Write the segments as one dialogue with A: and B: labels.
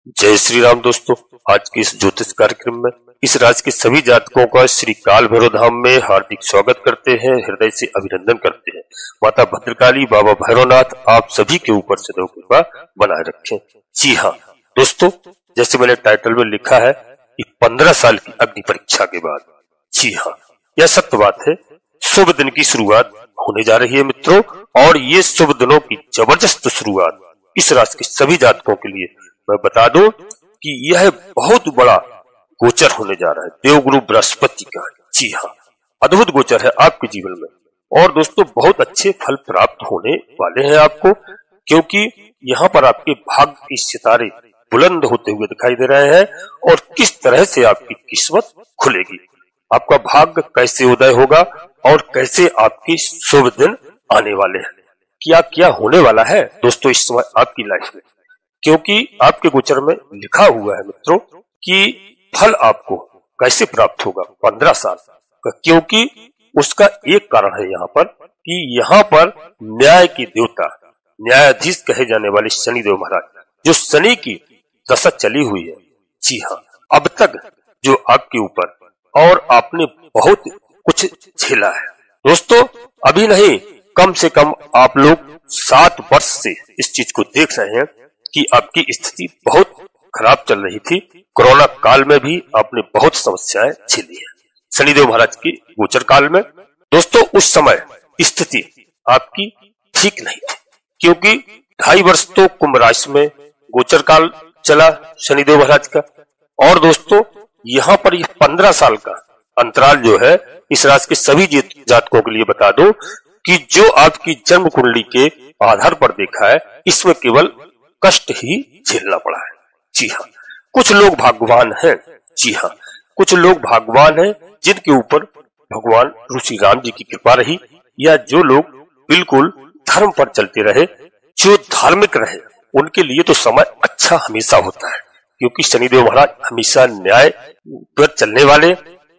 A: जय श्री राम दोस्तों। आज के इस ज्योतिष कार्यक्रम में इस राशि के सभी जातकों का श्री काल भैरव धाम में हार्दिक स्वागत करते हैं, हृदय से अभिनंदन करते हैं। माता भद्रकाली, बाबा भैरवनाथ आप सभी के ऊपर सदैव कृपा बनाए रखें। जी हाँ दोस्तों, जैसे मैंने टाइटल में लिखा है कि 15 साल की अग्नि परीक्षा के बाद, जी हाँ यह सत्य बात है। शुभ दिन की शुरुआत होने जा रही है मित्रों, और ये शुभ दिनों की जबरदस्त शुरुआत इस राशि के सभी जातकों के लिए मैं बता दूं कि यह बहुत बड़ा गोचर होने जा रहा है देवगुरु बृहस्पति का। जी हाँ, अद्भुत गोचर है आपके जीवन में। और दोस्तों बहुत अच्छे फल प्राप्त होने वाले हैं आपको, क्योंकि यहाँ पर आपके भाग्य के सितारे बुलंद होते हुए दिखाई दे रहे हैं। और किस तरह से आपकी किस्मत खुलेगी, आपका भाग्य कैसे उदय होगा और कैसे आपके शुभ दिन आने वाले हैं, क्या क्या होने वाला है दोस्तों इस समय आपकी लाइफ में। क्योंकि आपके गोचर में लिखा हुआ है मित्रों कि फल आपको कैसे प्राप्त होगा 15 साल का, क्योंकि उसका एक कारण है यहाँ पर कि यहाँ पर न्याय की देवता, न्यायाधीश कहे जाने वाले शनिदेव महाराज, जो शनि की दशा चली हुई है। जी हाँ, अब तक जो आपके ऊपर, और आपने बहुत कुछ झेला है दोस्तों। अभी नहीं, कम से कम आप लोग 7 वर्ष से इस चीज को देख रहे हैं कि आपकी स्थिति बहुत खराब चल रही थी। कोरोना काल में भी आपने बहुत समस्याएं झेली है शनिदेव महाराज के गोचर काल में। दोस्तों उस समय स्थिति आपकी ठीक नहीं थी, क्योंकि 2.5 वर्ष तो कुंभ राशि में गोचर काल चला शनिदेव महाराज का। और दोस्तों यहाँ पर 15 साल का अंतराल जो है इस राशि के सभी जातकों के लिए बता दो कि जो आपकी जन्म कुंडली के आधार पर देखा है, इसमें केवल कष्ट ही झेलना पड़ा है। जी हाँ, कुछ लोग भाग्यवान हैं। जी हाँ, कुछ लोग भाग्यवान हैं जिनके ऊपर भगवान ऋषि राम जी की कृपा रही, या जो लोग बिल्कुल धर्म पर चलते रहे, जो धार्मिक रहे, उनके लिए तो समय अच्छा हमेशा होता है, क्योंकि शनिदेव महाराज हमेशा न्याय पर चलने वाले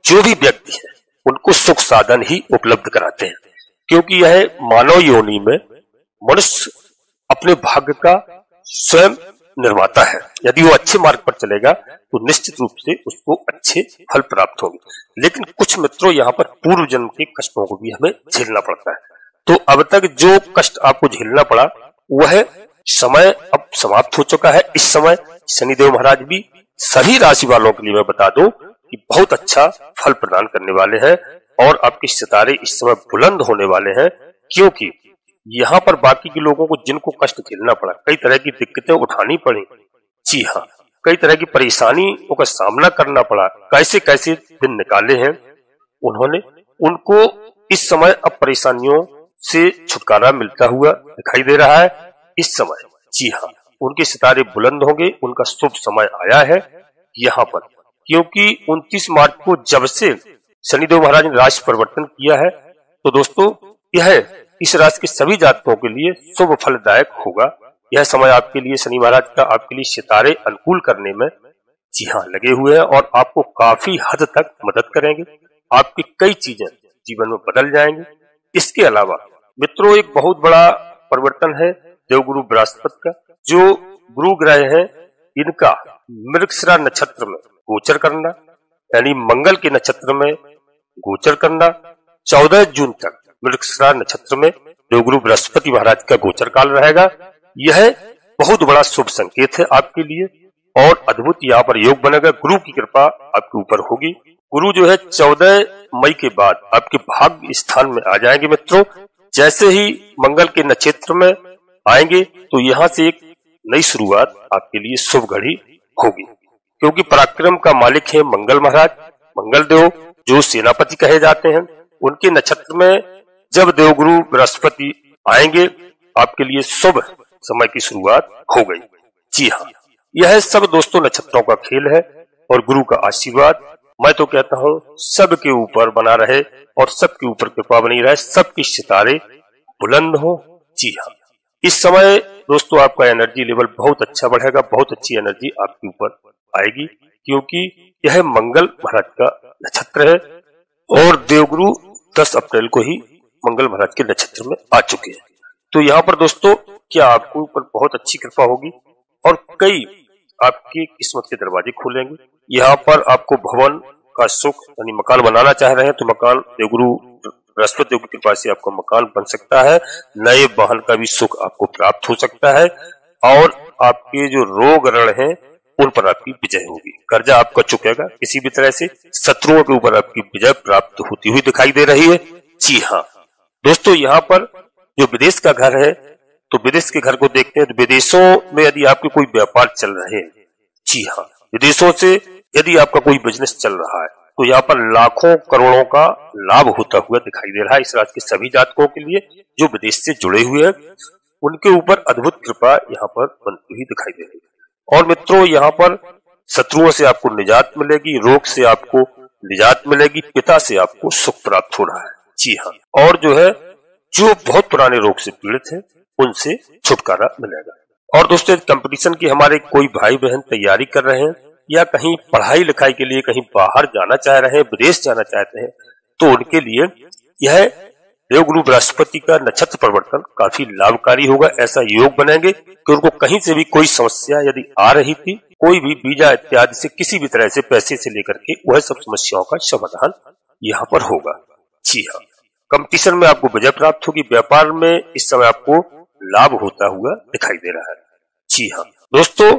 A: जो भी व्यक्ति है उनको सुख साधन ही उपलब्ध कराते हैं। क्योंकि यह मानव योनि में मनुष्य अपने भाग्य का स्वयं निर्माता है। यदि वो अच्छे मार्ग पर चलेगा तो निश्चित रूप से उसको अच्छे फल प्राप्त होंगे। लेकिन कुछ मित्रों यहाँ पर पूर्व जन्म के कष्टों को भी हमें झेलना पड़ता है। तो अब तक जो कष्ट आपको झेलना पड़ा वह समय अब समाप्त हो चुका है। इस समय शनिदेव महाराज भी सभी राशि वालों के लिए मैं बता दूं कि बहुत अच्छा फल प्रदान करने वाले हैं, और आपके सितारे इस समय बुलंद होने वाले हैं। क्योंकि यहाँ पर बाकी के लोगों को जिनको कष्ट झेलना पड़ा, कई तरह की दिक्कतें उठानी पड़ी, जी हाँ कई तरह की परेशानियों का सामना करना पड़ा, कैसे कैसे दिन निकाले हैं उन्होंने, उनको इस समय अब परेशानियों से छुटकारा मिलता हुआ दिखाई दे रहा है इस समय। जी हाँ, उनके सितारे बुलंद होंगे, उनका शुभ समय आया है यहाँ पर। क्योंकि 29 मार्च को जब से शनिदेव महाराज ने राशि परिवर्तन किया है, तो दोस्तों यह इस राशि के सभी जातकों के लिए शुभ फलदायक होगा। यह समय आपके लिए शनि महाराज का आपके लिए सितारे अनुकूल करने में जी हाँ लगे हुए हैं, और आपको काफी हद तक मदद करेंगे। आपकी कई चीजें जीवन में बदल जाएंगी। इसके अलावा मित्रों एक बहुत बड़ा परिवर्तन है देवगुरु बृहस्पति का। जो गुरु ग्रह है इनका मृगशिरा नक्षत्र में गोचर करना, यानी मंगल के नक्षत्र में गोचर करना, 14 जून तक मृगशिरा नक्षत्र में देवगुरु बृहस्पति महाराज का गोचर काल रहेगा। यह बहुत बड़ा शुभ संकेत है आपके लिए, और अद्भुत यहाँ पर योग बनेगा। गुरु की कृपा आपके ऊपर होगी। गुरु जो है 14 मई के बाद आपके भाग्य स्थान में आ जाएंगे मित्रों। जैसे ही मंगल के नक्षत्र में आएंगे तो यहाँ से एक नई शुरुआत आपके लिए शुभ घड़ी होगी, क्योंकि पराक्रम का मालिक है मंगल महाराज। मंगल देव जो सेनापति कहे जाते हैं, उनके नक्षत्र में जब देवगुरु बृहस्पति आएंगे आपके लिए शुभ समय की शुरुआत हो गई। जी हाँ, यह सब दोस्तों नक्षत्रों का खेल है, और गुरु का आशीर्वाद मैं तो कहता हूँ सबके ऊपर बना रहे, और सबके ऊपर कृपा बनी रहे, सबके सितारे बुलंद हो। जी हाँ, इस समय दोस्तों आपका एनर्जी लेवल बहुत अच्छा बढ़ेगा, बहुत अच्छी एनर्जी आपके ऊपर आएगी, क्योंकि यह मंगल महाराज का नक्षत्र है, और देवगुरु 10 अप्रैल को ही मंगल महाराज के नक्षत्र में आ चुके हैं। तो यहाँ पर दोस्तों क्या आपको ऊपर बहुत अच्छी कृपा होगी, और कई आपकी किस्मत के दरवाजे खुलेंगे। यहाँ पर आपको भवन का सुख यानी मकान बनाना चाह रहे हैं तो मकान देवगुरु बृहस्पति देव की कृपा से आपका मकान बन सकता है। नए वाहन का भी सुख आपको प्राप्त हो सकता है और आपके जो रोग ऋण हैं उन पर आपकी विजय होगी। कर्जा आपका चुकेगा किसी भी तरह से, शत्रुओं के ऊपर आपकी विजय प्राप्त होती हुई दिखाई दे रही है। जी हाँ दोस्तों, यहाँ पर जो विदेश का घर है तो विदेश के घर को देखते हैं तो विदेशों में यदि आपके कोई व्यापार चल रहे हैं, जी हाँ, विदेशों से यदि आपका कोई बिजनेस चल रहा है तो यहाँ पर लाखों करोड़ों का लाभ होता हुआ दिखाई दे रहा है। इस राशि के सभी जातकों के लिए जो विदेश से जुड़े हुए हैं उनके ऊपर अद्भुत कृपा यहाँ पर बनती हुई दिखाई दे रही है। और मित्रों, यहाँ पर शत्रुओं से आपको निजात मिलेगी, रोग से आपको निजात मिलेगी, पिता से आपको सुख प्राप्त हो रहा है। जी हाँ, और जो है जो बहुत पुराने रोग से पीड़ित हैं उनसे छुटकारा मिलेगा। और दोस्तों, कंपटीशन की हमारे कोई भाई बहन तैयारी कर रहे हैं या कहीं पढ़ाई लिखाई के लिए कहीं बाहर जाना चाह रहे हैं, विदेश जाना चाहते हैं तो उनके लिए यह देवगुरु बृहस्पति का नक्षत्र परिवर्तन काफी लाभकारी होगा। ऐसा योग बनेंगे कि उनको कहीं से भी कोई समस्या यदि आ रही थी, कोई भी वीजा इत्यादि से किसी भी तरह से पैसे से लेकर के वह सब समस्याओं का समाधान यहाँ पर होगा। जी हाँ, कंपटीशन में आपको विजय प्राप्त होगी। व्यापार में इस समय आपको लाभ होता हुआ दिखाई दे रहा है। जी हाँ दोस्तों,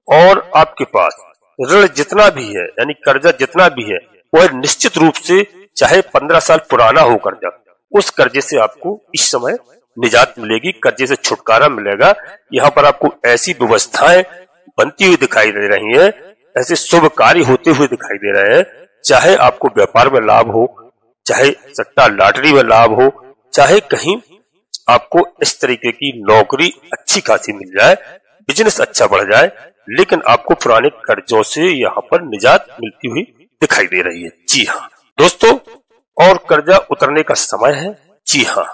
A: और आपके पास ऋण जितना भी है यानी कर्जा जितना भी है वह निश्चित रूप से चाहे 15 साल पुराना हो कर्जा, उस कर्जे से आपको इस समय निजात मिलेगी, कर्जे से छुटकारा मिलेगा। यहाँ पर आपको ऐसी व्यवस्थाएं बनती हुई दिखाई दे रही हैं, ऐसे शुभ कार्य होते हुए दिखाई दे रहे हैं, चाहे आपको व्यापार में लाभ हो, चाहे सट्टा लॉटरी में लाभ हो, चाहे कहीं आपको इस तरीके की नौकरी अच्छी खासी मिल जाए, बिजनेस अच्छा बढ़ जाए, लेकिन आपको पुराने कर्जों से यहाँ पर निजात मिलती हुई दिखाई दे रही है। जी हाँ दोस्तों, और कर्जा उतरने का समय है। जी हाँ,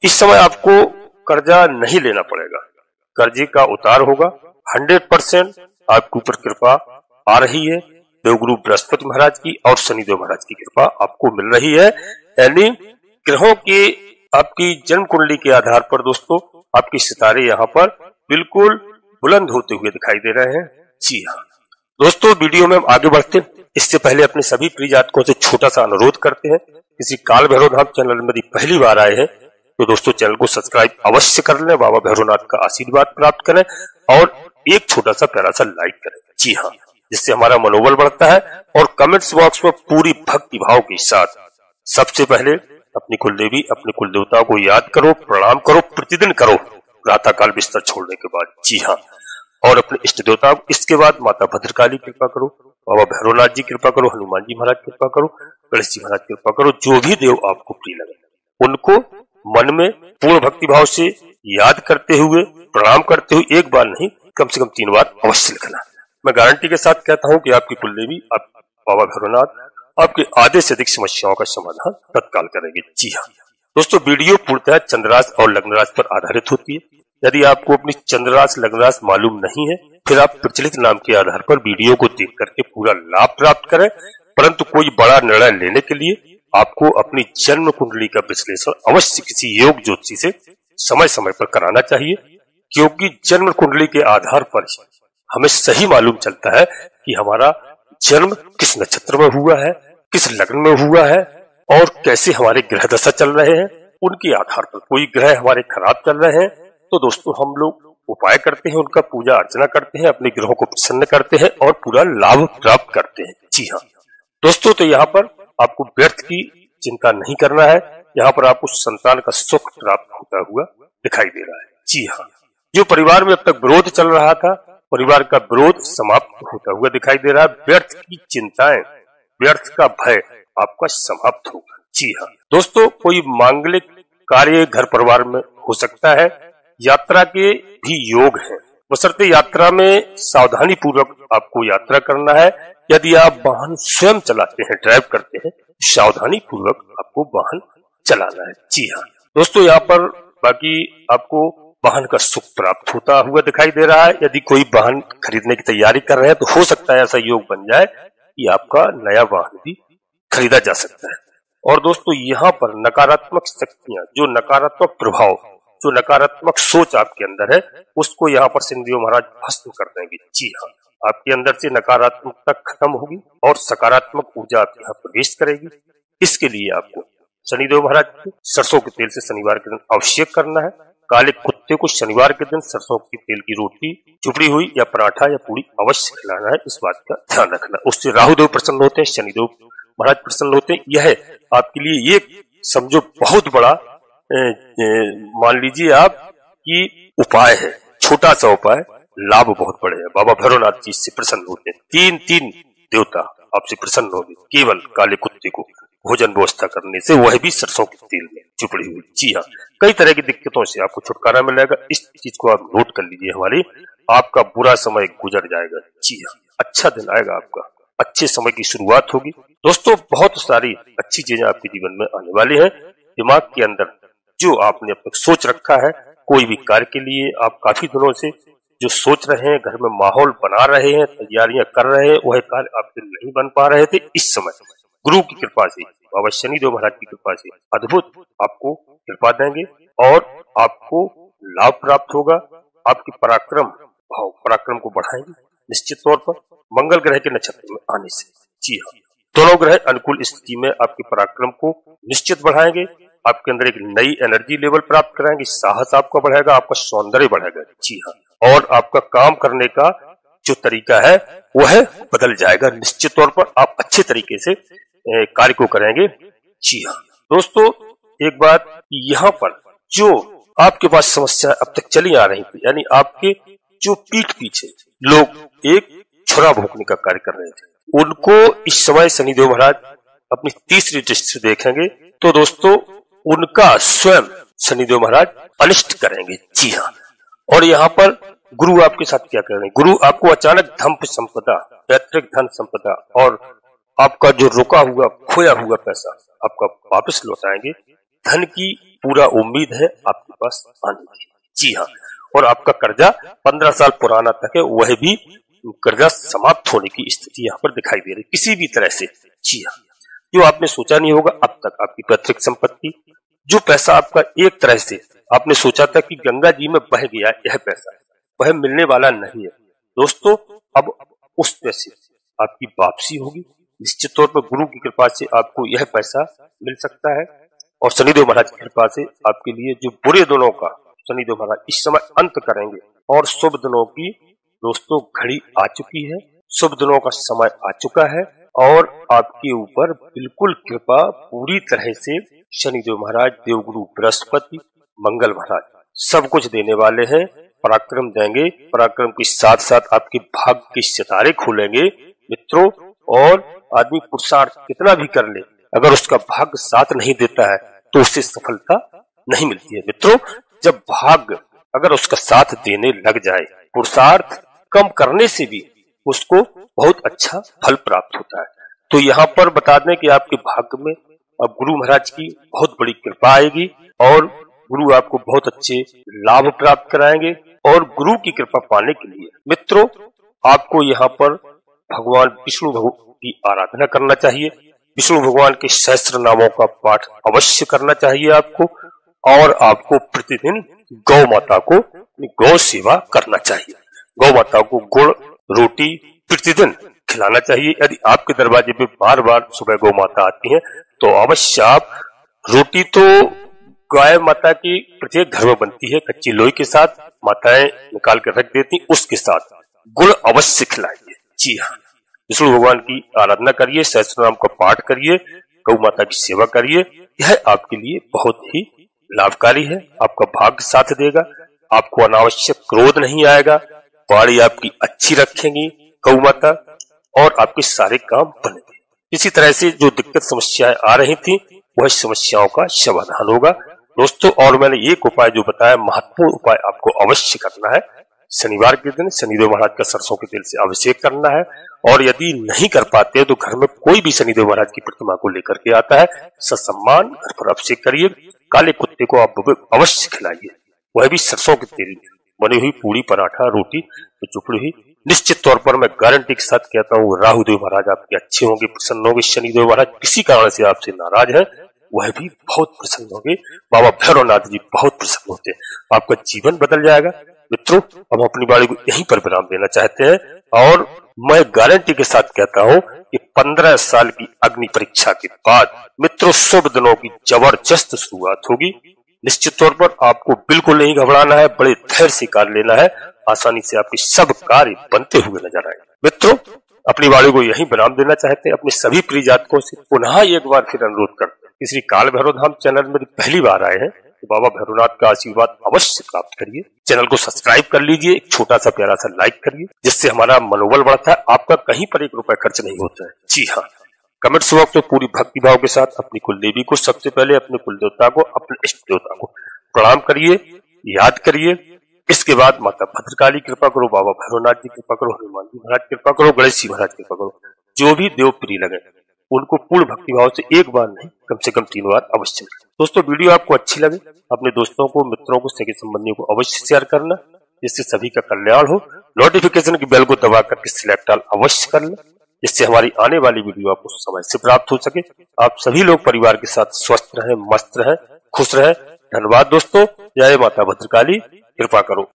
A: इस समय आपको कर्जा नहीं लेना पड़ेगा, कर्जे का उतार होगा। 100% आपके ऊपर कृपा आ रही है देवगुरु बृहस्पति महाराज की और शनिदेव महाराज की कृपा आपको मिल रही है। यानी ग्रहों के आपकी जन्म कुंडली के आधार पर दोस्तों आपके सितारे यहाँ पर बिल्कुल बुलंद होते हुए दिखाई दे रहे हैं। जी हाँ दोस्तों, वीडियो में हम आगे बढ़ते हैं इससे पहले अपने सभी प्रिय जातकों से छोटा सा अनुरोध करते हैं, किसी काल भैरव धाम चैनल में यदि पहली बार आए हैं तो दोस्तों चैनल को सब्सक्राइब अवश्य कर लें, बाबा भैरवनाथ का आशीर्वाद प्राप्त करें और एक छोटा सा प्यारा सा लाइक करें। जी हाँ, जिससे हमारा मनोबल बढ़ता है। और कमेंट्स बॉक्स में पूरी भक्ति भाव के साथ सबसे पहले अपनी कुलदेवी, अपने कुल देवताओं को याद करो, प्रणाम करो, प्रतिदिन करो प्रातः काल बिस्तर छोड़ने के बाद। जी हाँ, और अपने इष्ट देवता, इसके बाद माता भद्रकाली कृपा करो, बाबा भैरवनाथ जी कृपा करो, हनुमान जी महाराज कृपा करो, गणेश जी महाराज कृपा करो। जो भी देव आपको प्रिय लगे उनको मन में पूर्ण भक्ति भाव से याद करते हुए, प्रणाम करते हुए एक बार नहीं कम से कम 3 बार अवश्य लिखना। मैं गारंटी के साथ कहता हूँ कि आपकी कुलदेवी, आप बाबा भैरवनाथ आपके आधे से अधिक समस्याओं का समाधान तत्काल करेंगे। जी हाँ दोस्तों, वीडियो पूर्णतः चंद्रराशि और लग्न राशि पर आधारित होती है। यदि आपको अपनी चंद्रराशि लग्न राशि मालूम नहीं है फिर आप प्रचलित नाम के आधार पर वीडियो को देख करके पूरा लाभ प्राप्त करें, परंतु कोई बड़ा निर्णय लेने के लिए आपको अपनी जन्म कुंडली का विश्लेषण अवश्य किसी योग ज्योतिषी से समय समय पर कराना चाहिए, क्योंकि जन्म कुंडली के आधार पर हमें सही मालूम चलता है कि हमारा जन्म किस नक्षत्र में हुआ है, किस लग्न में हुआ है और कैसे हमारे ग्रह दशा चल रहे हैं। उनके आधार पर कोई ग्रह हमारे खराब चल रहे हैं तो दोस्तों हम लोग उपाय करते हैं, उनका पूजा अर्चना करते हैं, अपने ग्रहों को प्रसन्न करते हैं और पूरा लाभ प्राप्त करते हैं। जी हाँ दोस्तों, तो यहाँ पर आपको व्यर्थ की चिंता नहीं करना है, यहाँ पर आपको संतान का सुख प्राप्त होता हुआ दिखाई दे रहा है। जी हाँ, जो परिवार में अब तक विरोध चल रहा था, परिवार का विरोध समाप्त होता हुआ दिखाई दे रहा है। व्यर्थ की चिंताएं, व्यर्थ का भय आपका समाप्त होगा। जी हाँ दोस्तों, कोई मांगलिक कार्य घर परिवार में हो सकता है, यात्रा के भी योग हैं, बशर्ते यात्रा में सावधानी पूर्वक आपको यात्रा करना है। यदि आप वाहन स्वयं चलाते हैं, ड्राइव करते हैं, सावधानी पूर्वक आपको वाहन चलाना है। जी हाँ दोस्तों, यहाँ पर बाकी आपको वाहन का सुख प्राप्त होता हुआ दिखाई दे रहा है। यदि कोई वाहन खरीदने की तैयारी कर रहे हैं तो हो सकता है ऐसा योग बन जाए कि आपका नया वाहन भी खरीदा जा सकता है। और दोस्तों, यहाँ पर नकारात्मक शक्तियां, जो नकारात्मक प्रभाव, जो नकारात्मक सोच आपके अंदर है, उसको यहाँ पर शनिदेव महाराज भस्म कर देंगे। जी हाँ, आपके अंदर से नकारात्मकता खत्म होगी और सकारात्मक ऊर्जा आपके यहाँ प्रवेश करेगी। इसके लिए आपको शनिदेव महाराज को सरसों के तेल से शनिवार के दिन अभिषेक करना है। काले कुत्ते को शनिवार के दिन सरसों के तेल की रोटी, चुपड़ी हुई या पराठा या पूरी अवश्य खिलाना है। इस बात का ध्यान रखना। उससे राहुदेव प्रसन्न होते हैं, शनिदेव महाराज प्रसन्न होते हैं। यह आपके लिए ये समझो बहुत बड़ा मान लीजिए आप कि उपाय है, छोटा सा उपाय, लाभ बहुत बड़े हैं। बाबा भैरवनाथ जी इससे प्रसन्न होते हैं। तीन देवता आपसे प्रसन्न होंगे केवल काले कुत्ते को भोजन व्यवस्था करने से, वह भी सरसों के तेल में चुपड़ी हुई। जी हाँ, कई तरह की दिक्कतों से आपको छुटकारा मिलेगा। इस चीज को आप नोट कर लीजिए। हमारी आपका बुरा समय गुजर जाएगा। जी हाँ, अच्छा दिन आएगा, आपका अच्छे समय की शुरुआत होगी। दोस्तों, बहुत सारी अच्छी चीजें आपके जीवन में आने वाली है। दिमाग के अंदर जो आपने अब तक सोच रखा है, कोई भी कार्य के लिए आप काफी दिनों से जो सोच रहे हैं, घर में माहौल बना रहे हैं, तैयारियां कर रहे हैं, वह कार्य आपसे नहीं बन पा रहे थे, इस समय गुरु की कृपा से, बाबा शनिदेव महाराज की कृपा से अद्भुत आपको कृपा देंगे और आपको लाभ प्राप्त होगा। आपके पराक्रम को बढ़ाएंगे निश्चित तौर पर मंगल ग्रह के नक्षत्र में आने से। जी हाँ, दोनों ग्रह अनुकूल स्थिति में आपके पराक्रम को निश्चित बढ़ाएंगे। आपके अंदर एक नई एनर्जी लेवल प्राप्त कराएंगे, साहस आपका बढ़ेगा, आपका सौंदर्य बढ़ेगा। जी हाँ, और आपका काम करने का जो तरीका है वह बदल जाएगा। निश्चित तौर पर आप अच्छे तरीके से कार्य को करेंगे। जी हाँ दोस्तों, एक बात यहाँ पर जो आपके पास समस्या अब तक चली आ रही थी, यानी आपके जो पीठ पीछे लोग एक छुरा भोंकने का कार्य कर रहे थे, उनको इस समय शनिदेव महाराज अपनी तीसरी दृष्टि से देखेंगे, तो दोस्तों उनका स्वयं शनिदेव महाराज अनिष्ट करेंगे। जी हाँ, और यहाँ पर गुरु आपके साथ क्या करेंगे? गुरु आपको अचानक धन संपदा, पैतृक धन संपदा और आपका जो रुका हुआ खोया हुआ पैसा आपका वापस लौटाएंगे। धन की पूरा उम्मीद है आपके पास आने की। जी हाँ, और आपका कर्जा 15 साल पुराना तक है, वह भी कर्जा समाप्त होने की स्थिति यहाँ पर दिखाई दे रही किसी भी तरह से। जी हाँ, जो आपने सोचा नहीं होगा अब तक, आपकी पैतृक संपत्ति, जो पैसा आपका एक तरह से आपने सोचा था कि गंगा जी में बह गया, यह पैसा वह मिलने वाला नहीं है दोस्तों। अब उस पैसे आपकी वापसी होगी निश्चित तौर पर। गुरु की कृपा से आपको यह पैसा मिल सकता है और शनिदेव महाराज की कृपा से आपके लिए जो बुरे दिनों का शनिदेव महाराज इस समय अंत करेंगे और शुभ दिनों की दोस्तों घड़ी आ चुकी है, शुभ दिनों का समय आ चुका है और आपके ऊपर बिल्कुल कृपा पूरी तरह से शनिदेव महाराज, देवगुरु बृहस्पति, मंगल महाराज सब कुछ देने वाले हैं, पराक्रम देंगे। पराक्रम के साथ साथ आपके भाग्य के सितारे खुलेंगे मित्रों। और आदमी पुरुषार्थ कितना भी कर ले, अगर उसका भाग्य साथ नहीं देता है तो उससे सफलता नहीं मिलती है मित्रों। जब भाग्य अगर उसका साथ देने लग जाए, पुरुषार्थ कम करने से भी उसको बहुत अच्छा फल प्राप्त होता है। तो यहाँ पर बता दें कि आपके भाग्य में अब गुरु महाराज की बहुत बड़ी कृपा आएगी और गुरु आपको बहुत अच्छे लाभ प्राप्त कराएंगे। और गुरु की कृपा पाने के लिए मित्रों आपको यहाँ पर भगवान विष्णु की आराधना करना चाहिए। विष्णु भगवान के सहस्त्र नामों का पाठ अवश्य करना चाहिए आपको, और आपको प्रतिदिन गौ माता को गौ सेवा करना चाहिए। गौ माता को गुड़ रोटी प्रतिदिन खिलाना चाहिए। यदि आपके दरवाजे पे बार बार सुबह गौ माता आती है तो अवश्य आप रोटी तो गाय माता की प्रत्येक घर में बनती है, कच्ची लोई के साथ माताएं निकाल कर रख देती, उसके साथ गुड़ अवश्य खिलाइए। जी हाँ, विष्णु भगवान की आराधना करिए, सहस्त्र नाम का पाठ करिए, गौ माता की सेवा करिए। यह आपके लिए बहुत ही लाभकारी है। आपका भाग्य साथ देगा, आपको अनावश्यक क्रोध नहीं आएगा, बाड़ी आपकी अच्छी रखेंगी गौ माता और आपके सारे काम बनेंगे। इसी तरह से जो दिक्कत समस्याएं आ रही थी वह समस्याओं का समाधान होगा दोस्तों। और मैंने एक उपाय जो बताया, महत्वपूर्ण उपाय आपको अवश्य करना है। शनिवार के दिन शनिदेव महाराज का सरसों के तेल से अभिषेक करना है। और यदि नहीं कर पाते तो घर में कोई भी शनिदेव महाराज की प्रतिमा को लेकर के आता है, ससम्मान घर पर अभिषेक करिए। काले कुत्ते को आप अवश्य खिलाइए, वह भी सरसों के तेल में बनी हुई पूरी, पराठा, रोटी तो चुपड़ी हुई। निश्चित तौर पर मैं गारंटी के साथ कहता हूँ राहुदेव महाराज आपके अच्छे होंगे, प्रसन्न होंगे। शनिदेव महाराज किसी कारण से आपसे नाराज है, वह भी बहुत प्रसन्न होंगे। बाबा भैरवनाथ जी बहुत प्रसन्न होते हैं, आपका जीवन बदल जाएगा मित्रों। हम अपनी बाड़ी को यहीं पर विराम देना चाहते हैं। और मैं गारंटी के साथ कहता हूं कि 15 साल की अग्नि परीक्षा के बाद मित्रों शुभ दिनों की जबरदस्त शुरुआत होगी। निश्चित तौर पर आपको बिल्कुल नहीं घबराना है, बड़े धैर्य से कार्य लेना है, आसानी से आपके सब कार्य बनते हुए नजर आएंगे। मित्रों, अपनी वाणी को यहीं विराम देना चाहते हैं। अपने सभी प्रिय जातकों से पुनः एक बार फिर अनुरोध करते हैं, श्री काल भैरव धाम चैनल में पहली बार आए हैं तो बाबा भैरवनाथ का आशीर्वाद अवश्य प्राप्त करिए। चैनल को सब्सक्राइब कर लीजिए, एक छोटा सा प्यारा सा लाइक करिए, जिससे हमारा मनोबल बढ़ता है। आपका कहीं पर 1 रुपया खर्च नहीं होता है। जी हाँ, कमेंट बॉक्स में पूरी भक्ति भाव के साथ अपनी कुल देवी को, सबसे पहले अपने कुल देवता को, अपने इष्ट देवता को प्रणाम करिए, याद करिए। इसके बाद माता भद्रकाली कृपा करो, बाबा भैरवनाथ जी कृपा करो, हनुमान जी महाराज कृपा करो, गणेश जी महाराज कृपा करो। जो भी देव प्रिय लगे उनको पूर्ण भक्ति भाव से एक बार नहीं, कम से कम 3 बार अवश्य करें। दोस्तों, वीडियो आपको अच्छी लगे अपने दोस्तों को, मित्रों को, सगे संबंधियों को अवश्य शेयर करना, जिससे सभी का कल्याण हो। नोटिफिकेशन की बेल को दबा करके सिलेक्ट ऑल अवश्य करना, जिससे हमारी आने वाली वीडियो आपको समय से प्राप्त हो सके। आप सभी लोग परिवार के साथ स्वस्थ रहें, मस्त रहें, खुश रहें। धन्यवाद दोस्तों। जय माता भद्रकाली, कृपा करो।